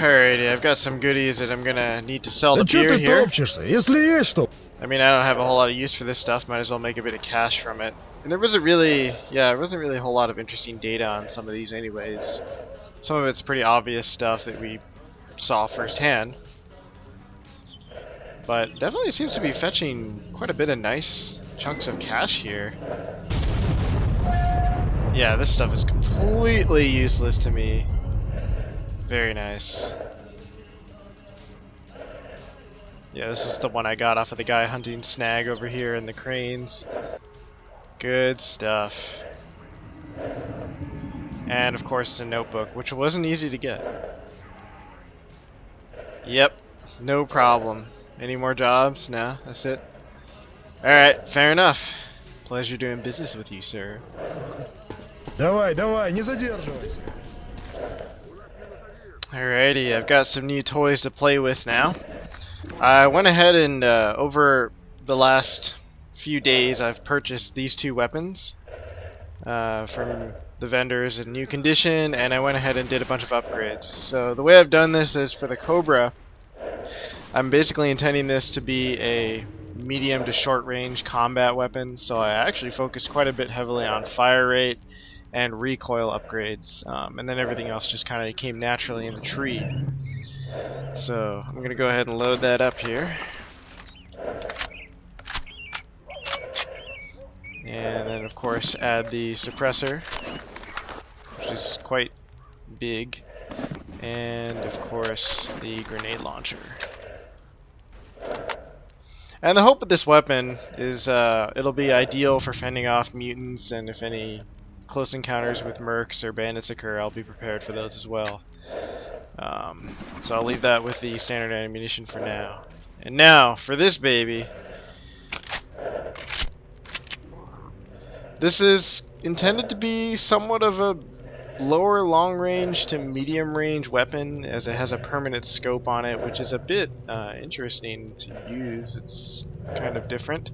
Alrighty, I've got some goodies that I'm gonna need to sell Да the чё beer ты here. топчешься? Если есть что... I mean, I don't have a whole lot of use for this stuff, might as well make a bit of cash from it. And there wasn't really a whole lot of interesting data on some of these anyways. Some of it's pretty obvious stuff that we saw firsthand. But definitely seems to be fetching quite a bit of nice chunks of cash here. Yeah, this stuff is completely useless to me. Very nice. Yeah, this is the one I got off of the guy hunting snag over here in the cranes. Good stuff. And of course it's a notebook, which wasn't easy to get. Yep, no problem. Any more jobs? No, that's it. Alright, fair enough. Pleasure doing business with you, sir. Давай, давай, не задерживайся. Alrighty, I've got some new toys to play with now. I went ahead and over the last few days I've purchased these two weapons from the vendors in new condition, and I went ahead and did a bunch of upgrades. So the way I've done this is for the Cobra, I'm basically intending this to be a medium to short range combat weapon, so I actually focused quite a bit heavily on fire rate and recoil upgrades, and then everything else just kind of came naturally in the tree. So I'm gonna go ahead and load that up here, and then of course add the suppressor, which is quite big, and of course the grenade launcher. And the hope of this weapon is it'll be ideal for fending off mutants, and if any close encounters with Mercs or Bandits occur, I'll be prepared for those as well. So I'll leave that with the standard ammunition for now. And now, for this baby. This is intended to be somewhat of a lower long range to medium range weapon, as it has a permanent scope on it, which is a bit interesting to use. It's kind of different.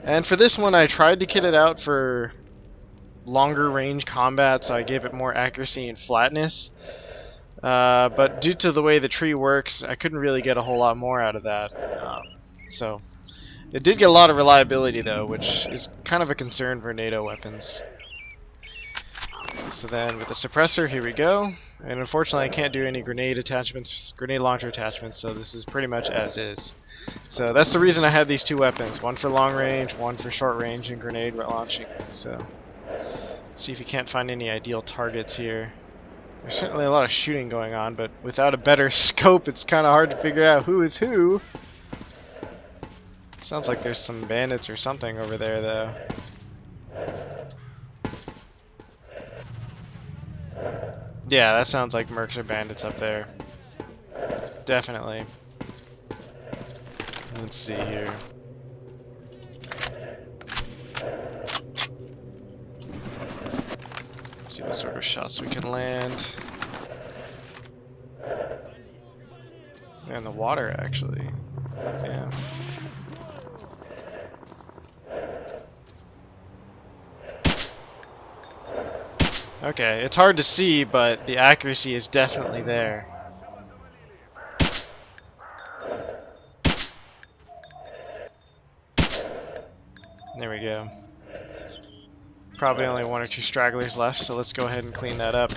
And for this one I tried to kit it out for longer range combat, so I gave it more accuracy and flatness. But due to the way the tree works, I couldn't really get a whole lot more out of that. So it did get a lot of reliability though, which is kind of a concern for NATO weapons. So then with the suppressor, here we go. And unfortunately I can't do any grenade launcher attachments, so this is pretty much as is. So that's the reason I had these two weapons, one for long range, one for short range and grenade launching. So see if you can't find any ideal targets here. There's certainly a lot of shooting going on, but without a better scope it's kind of hard to figure out who is who. Sounds like there's some bandits or something over there though. Yeah, that sounds like Mercs or bandits up there. Definitely. Let's see here. See what sort of shots we can land. And the water, actually. Yeah. Okay, it's hard to see, but the accuracy is definitely there. There we go. Probably only one or two stragglers left, so let's go ahead and clean that up.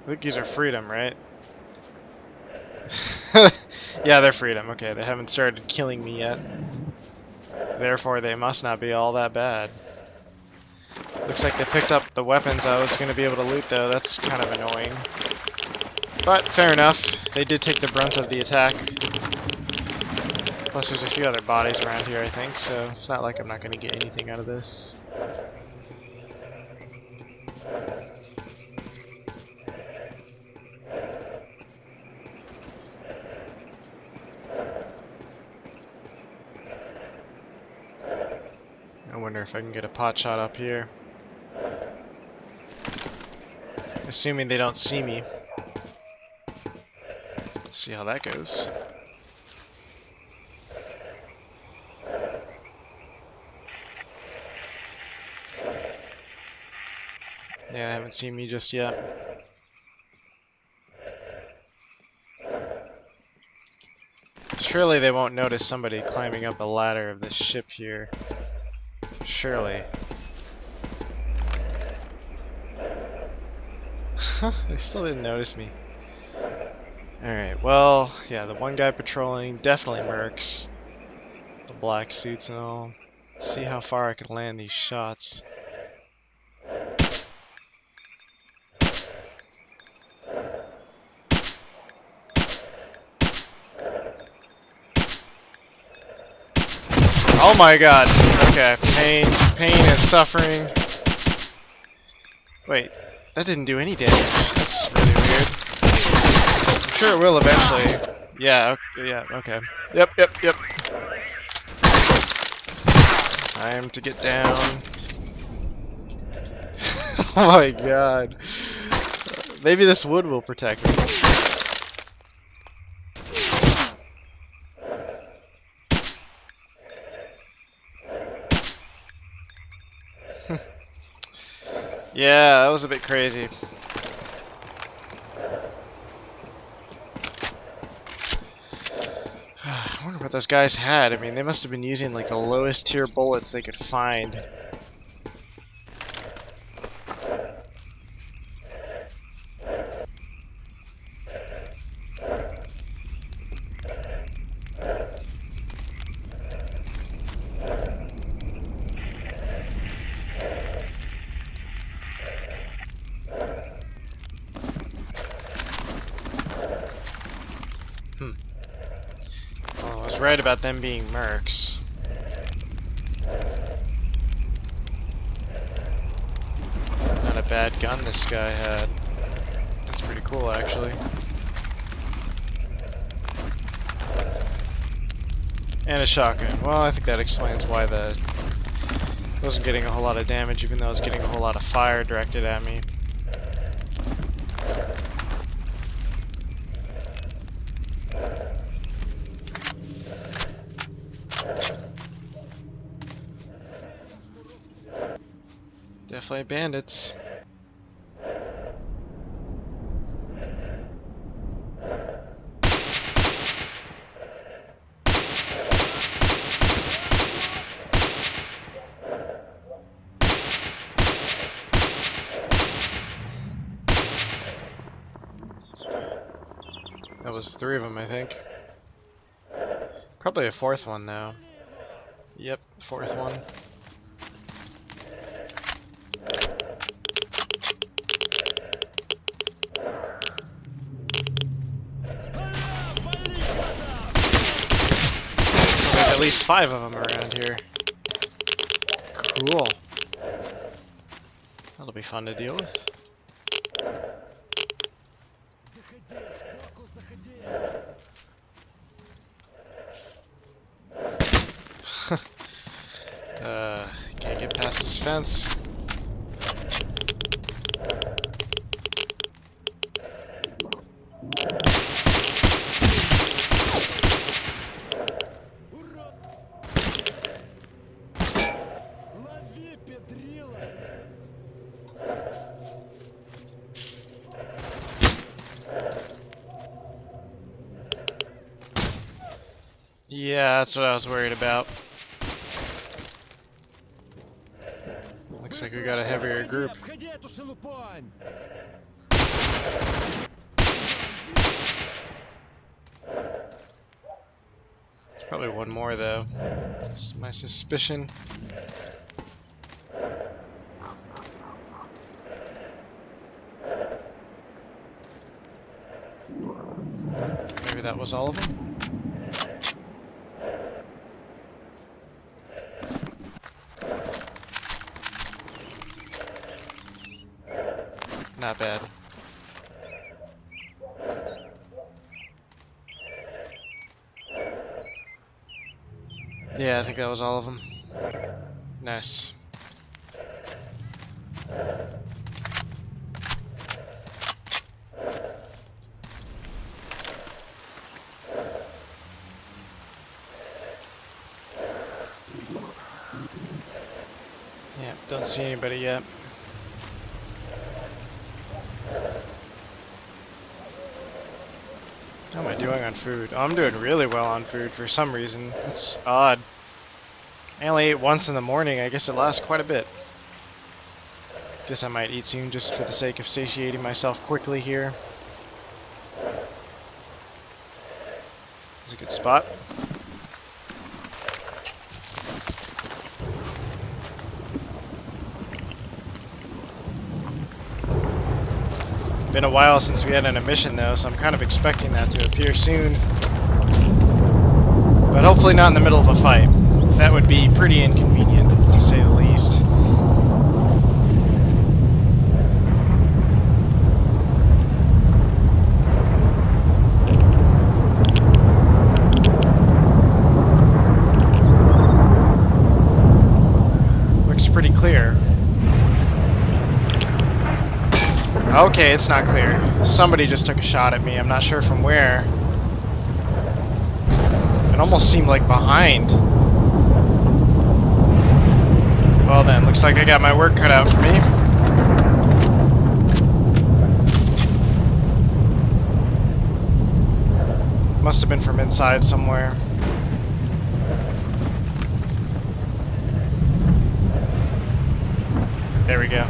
I think these are freedom, right? Yeah, they're freedom. Okay, they haven't started killing me yet. Therefore, they must not be all that bad. Looks like they picked up the weapons I was going to be able to loot, though. That's kind of annoying. But, fair enough. They did take the brunt of the attack. Plus, there's a few other bodies around here, I think, so it's not like I'm not going to get anything out of this. I wonder if I can get a pot shot up here. Assuming they don't see me. See how that goes. Yeah, they haven't seen me just yet. Surely they won't notice somebody climbing up a ladder of this ship here. Surely. They still didn't notice me. Alright, well, yeah, the one guy patrolling, definitely Mercs. The black suits and all. See how far I can land these shots. Oh my god. Okay, pain and suffering. Wait, that didn't do any damage. That's really weird. I'm sure it will eventually. Yeah, okay. Yep. Time to get down. Oh my god. Maybe this wood will protect me. Yeah, that was a bit crazy. I wonder what those guys had. I mean, they must have been using like the lowest tier bullets they could find. Well, I was right about them being Mercs. Not a bad gun this guy had. That's pretty cool, actually. And a shotgun. Well, I think that explains why I wasn't getting a whole lot of damage, even though I was getting a whole lot of fire directed at me. Definitely bandits. That was 3 of them, I think. Probably a 4th one, though. Yep, 4th one. There's at least 5 of them around here. Cool. That'll be fun to deal with. Can't get past this fence. Yeah, that's what I was worried about. Looks like we got a heavier group. There's probably one more though. That's my suspicion. Maybe that was all of them? Not bad. Yeah, I think that was all of them. Nice. Don't see anybody yet. How am I doing on food? Oh, I'm doing really well on food for some reason. That's odd. I only ate once in the morning. I guess it lasts quite a bit. Guess I might eat soon just for the sake of satiating myself quickly here. It's a good spot. Been a while since we had an emission though, so I'm kind of expecting that to appear soon. But hopefully not in the middle of a fight. That would be pretty inconvenient, to say the least. Looks pretty clear. Okay, it's not clear. Somebody just took a shot at me. I'm not sure from where. It almost seemed like behind. Well then, looks like I got my work cut out for me. Must have been from inside somewhere. There we go.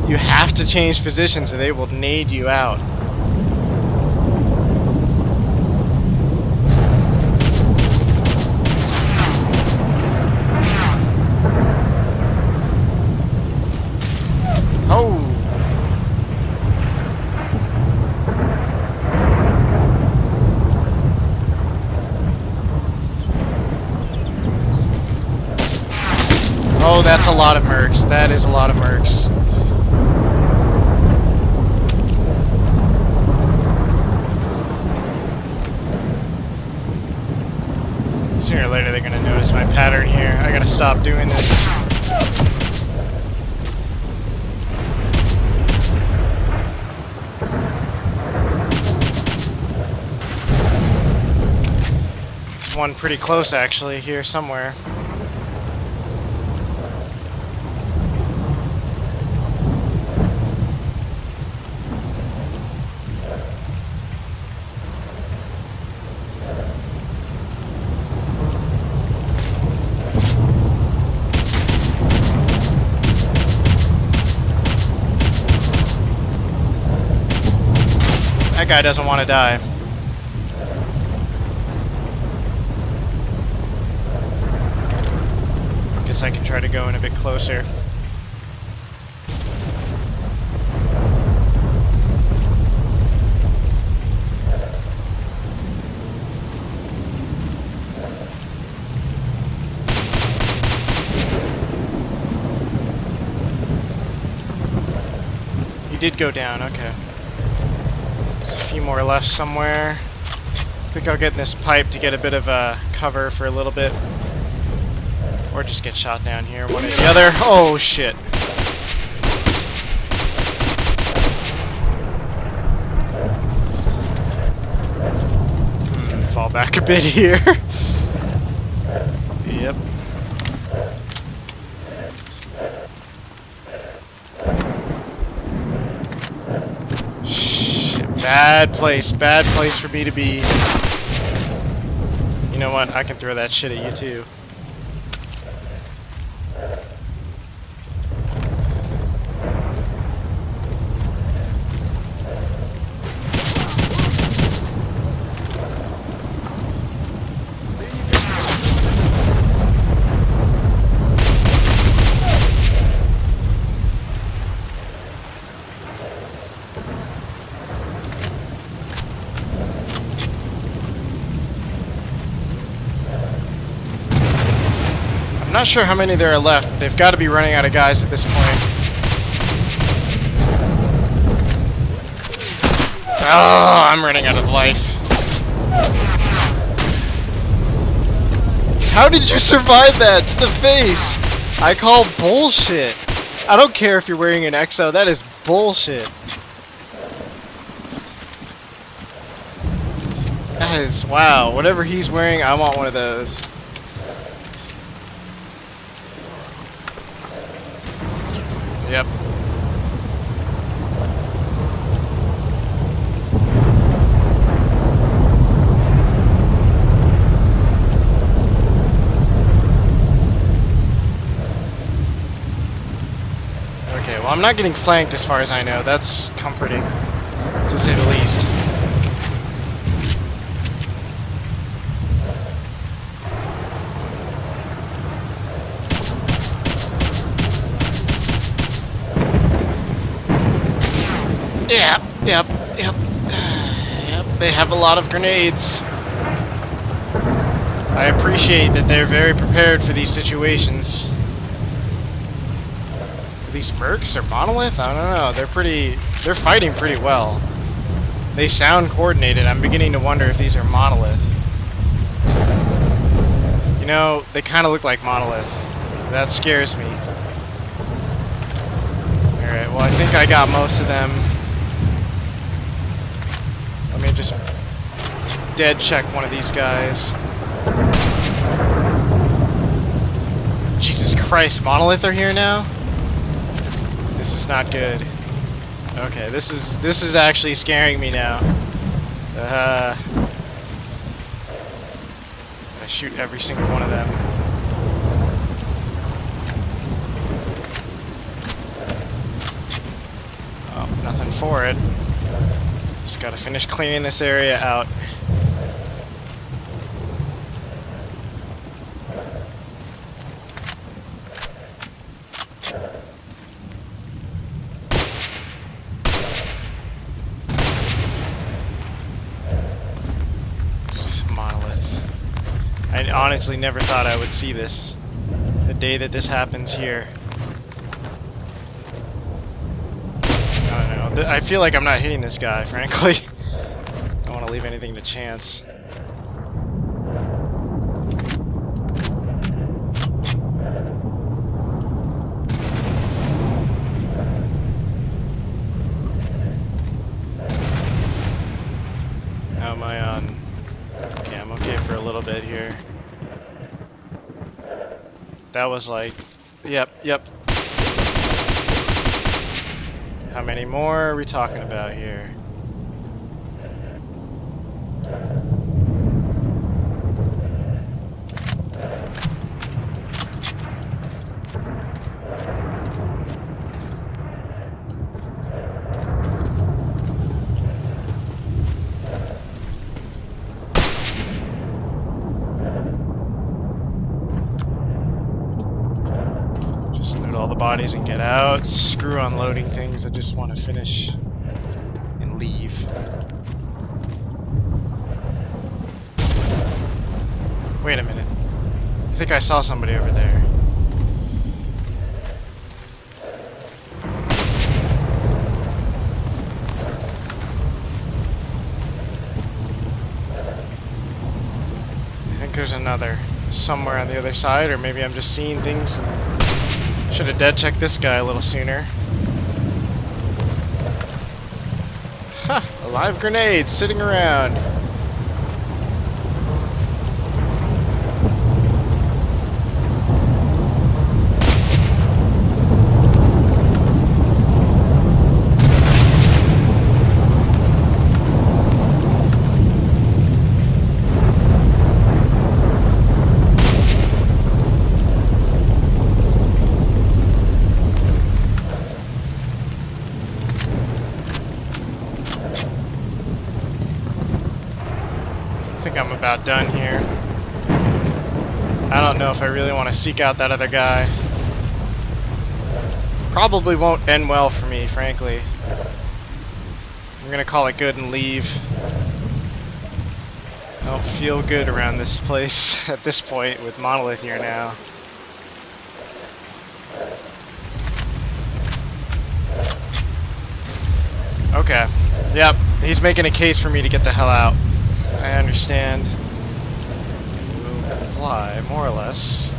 You have to change positions or they will nade you out. Oh! Oh, that's a lot of mercs. That is a lot of mercs. Sooner or later they're gonna notice my pattern here. I gotta stop doing this. There's one pretty close actually here somewhere. That guy doesn't want to die. Guess I can try to go in a bit closer. You did go down, okay. A few more left somewhere. I think I'll get in this pipe to get a bit of cover for a little bit. Or just get shot down here, one or the other. Oh shit. Fall back a bit here. Yep. Bad place for me to be. You know what? I can throw that shit at you too. I'm not sure how many there are left. They've got to be running out of guys at this point. Oh, I'm running out of life. How did you survive that to the face? I call bullshit. I don't care if you're wearing an EXO, that is bullshit. That is, wow, whatever he's wearing, I want one of those. Yep. Okay, well, I'm not getting flanked as far as I know. That's comforting, to say the least. Yep, yep, yep. Yep, they have a lot of grenades. I appreciate that they're very prepared for these situations. Are these Mercs or Monolith? I don't know. They're fighting pretty well. They sound coordinated. I'm beginning to wonder if these are Monolith. You know, they kind of look like Monolith. That scares me. Alright, well, I think I got most of them. Let me just dead check one of these guys. Jesus Christ, Monolith are here now? This is not good. Okay, this is actually scaring me now. I shoot every single one of them. Oh, nothing for it. Just gotta finish cleaning this area out. Monolith. I honestly never thought I would see this. The day that this happens here. I don't know. I feel like I'm not hitting this guy, frankly. Don't want to leave anything to chance. How am I on? Okay, I'm okay for a little bit here. That was like, yep. How many more are we talking about here? All the bodies and get out. Screw unloading things. I just want to finish and leave. Wait a minute. I think I saw somebody over there. I think there's another somewhere on the other side, or maybe I'm just seeing things and should have dead checked this guy a little sooner. Ha! A live grenade sitting around. I'm about done here. I don't know if I really want to seek out that other guy. Probably won't end well for me, frankly. I'm gonna call it good and leave. I don't feel good around this place at this point with Monolith here now. Okay. Yep. He's making a case for me to get the hell out. I understand. fly, more or less.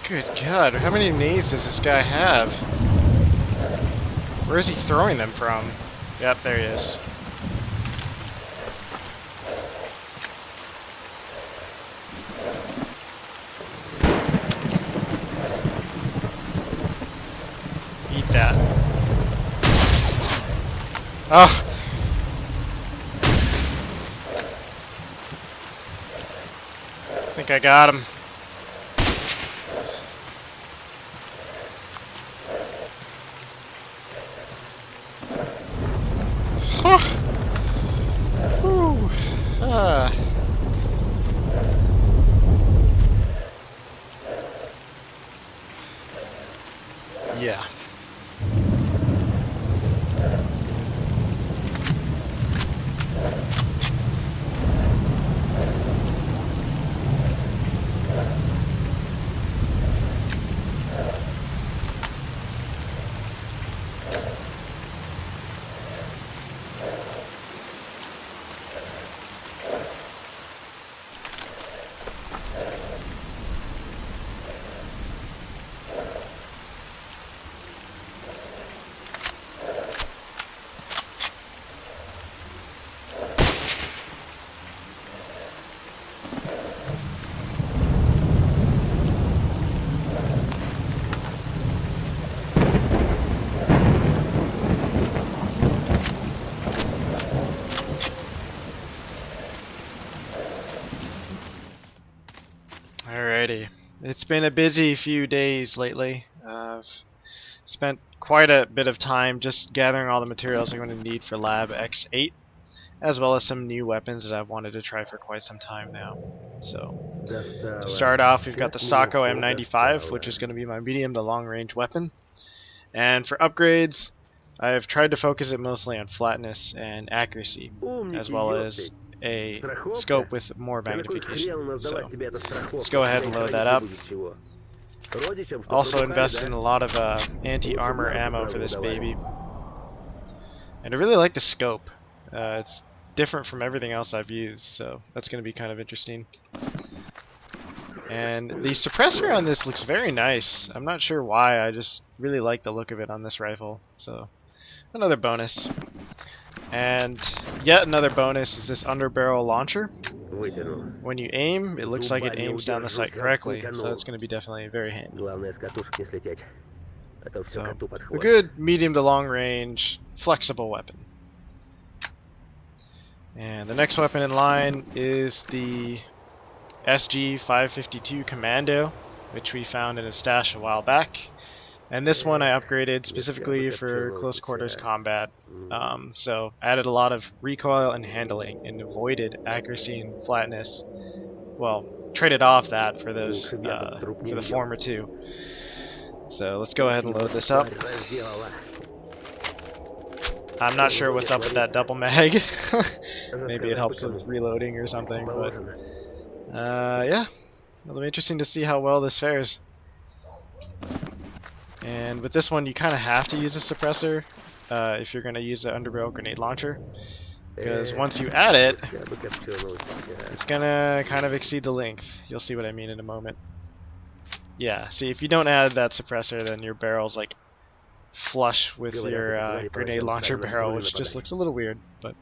Good God, how many nades does this guy have? Where is he throwing them from? Yep, there he is. Eat that. Oh! I think I got him. Whew. Yeah. Alrighty. It's been a busy few days lately. I've spent quite a bit of time just gathering all the materials I'm going to need for Lab X8, as well as some new weapons that I've wanted to try for quite some time now. So, to start off, we've got the S.T.A.L.K.E.R M95, which is going to be my medium to long range weapon. And for upgrades, I've tried to focus it mostly on flatness and accuracy, as well as a scope with more magnification. So let's go ahead and load that up. Also invested in a lot of anti-armor ammo for this baby. And I really like the scope. It's different from everything else I've used, so that's going to be kind of interesting. And the suppressor on this looks very nice. I'm not sure why, I just really like the look of it on this rifle. So, another bonus. And yet another bonus is this underbarrel launcher. When you aim, it looks like it aims down the sight correctly, so that's going to be definitely very handy. So, a good medium to long range, flexible weapon. And the next weapon in line is the SG-552 Commando, which we found in a stash a while back. And this one I upgraded specifically for close quarters combat. So added a lot of recoil and handling and avoided accuracy and flatness. Well, traded off that for those for the former two. So let's go ahead and load this up. I'm not sure what's up with that double mag. Maybe it helps with reloading or something, but yeah, it'll be interesting to see how well this fares. And with this one, you kind of have to use a suppressor if you're going to use the underbarrel grenade launcher, because once you add it, it's going to kind of exceed the length. You'll see what I mean in a moment. Yeah, see, if you don't add that suppressor, then your barrel's like flush with your grenade launcher barrel, which just looks a little weird. But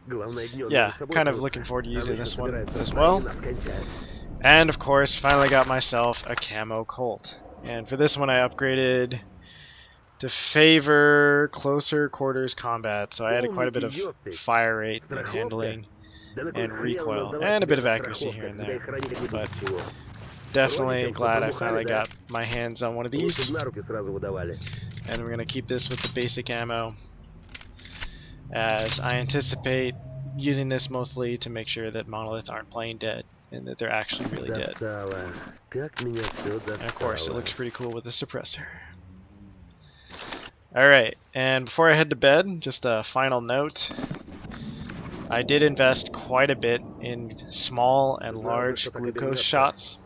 yeah, kind of looking forward to using this one as well. And of course, finally got myself a camo Colt. And for this one, I upgraded to favor closer quarters combat, so I added quite a bit of fire rate and handling and recoil, and a bit of accuracy here and there. But definitely glad I finally got my hands on one of these. And we're going to keep this with the basic ammo, as I anticipate using this mostly to make sure that Monolith aren't playing dead, and that they're actually really dead. And of course, it looks pretty cool with the suppressor. Alright, and before I head to bed, just a final note. I did invest quite a bit in small and large glucose shots.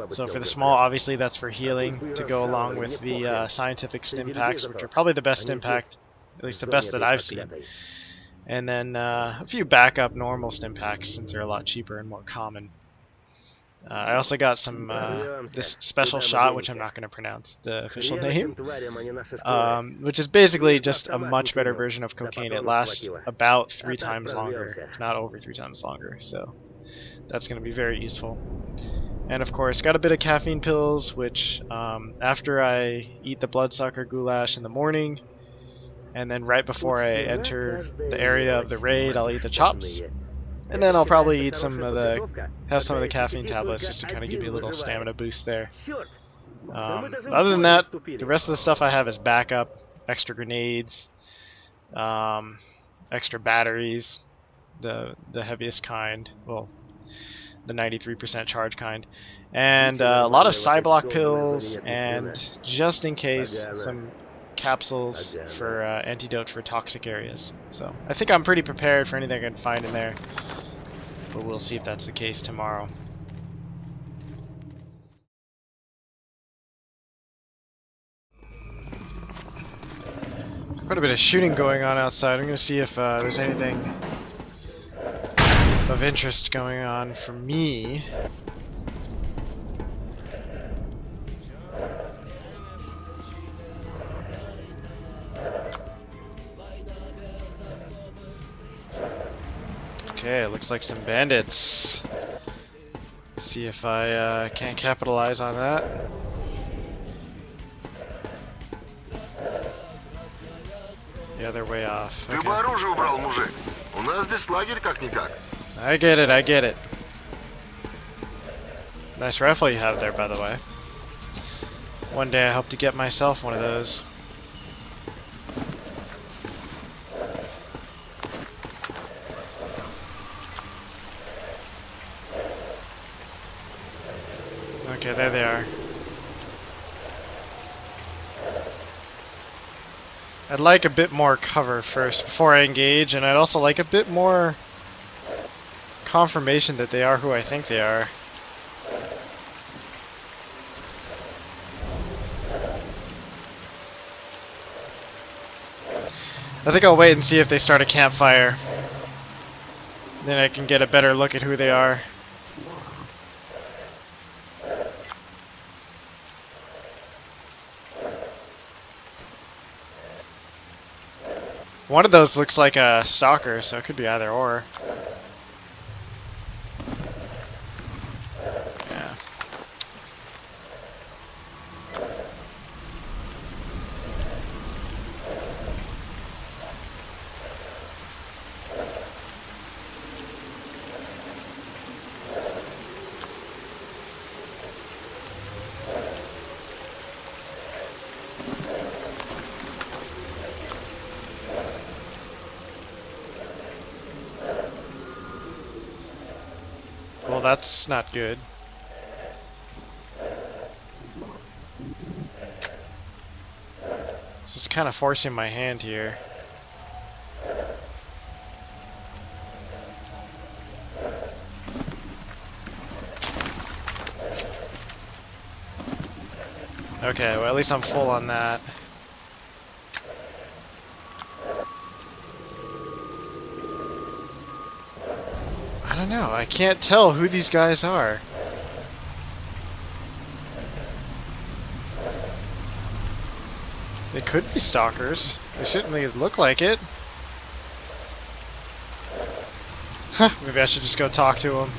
So for the small, obviously that's for healing to go along with the scientific stim packs, which are probably the best stim pack, at least the best that I've seen. And then a few backup normal stim packs since they're a lot cheaper and more common. I also got some this special shot, which I'm not going to pronounce the official name, which is basically just a much better version of cocaine. It lasts about 3 times longer, if not over 3 times longer. So that's going to be very useful. And of course, got a bit of caffeine pills, which after I eat the bloodsucker goulash in the morning, and then right before I enter the area of the raid, I'll eat the chops. And then I'll probably eat have some of the caffeine tablets just to kind of give me a little stamina boost there. Other than that, the rest of the stuff I have is backup, extra grenades, extra batteries, the heaviest kind, well, the 93% charge kind, and a lot of Cyblock pills, and just in case, some capsules for antidote for toxic areas. So I think I'm pretty prepared for anything I can find in there, but we'll see if that's the case tomorrow. Quite a bit of shooting going on outside. I'm going to see if there's anything of interest going on for me. Okay, it looks like some bandits. See if I can't capitalize on that. Yeah, they're way off. Okay. I get it, I get it. Nice rifle you have there, by the way. One day I hope to get myself one of those. Okay, there they are. I'd like a bit more cover first before I engage, and I'd also like a bit more confirmation that they are who I think they are. I think I'll wait and see if they start a campfire. Then I can get a better look at who they are. One of those looks like a stalker, so it could be either or. Yeah. Well, that's not good. This is kind of forcing my hand here. Okay, well at least I'm full on that. I don't know, I can't tell who these guys are. They could be stalkers. They certainly look like it. Huh, maybe I should just go talk to them.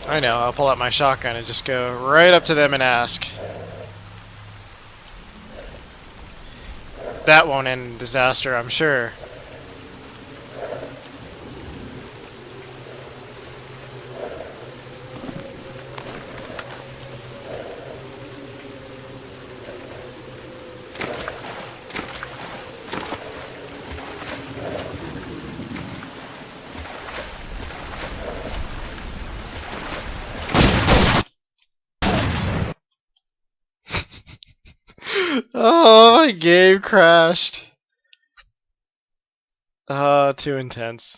I know, I'll pull out my shotgun and just go right up to them and ask. That won't end in disaster, I'm sure. Oh, my game crashed. Too intense.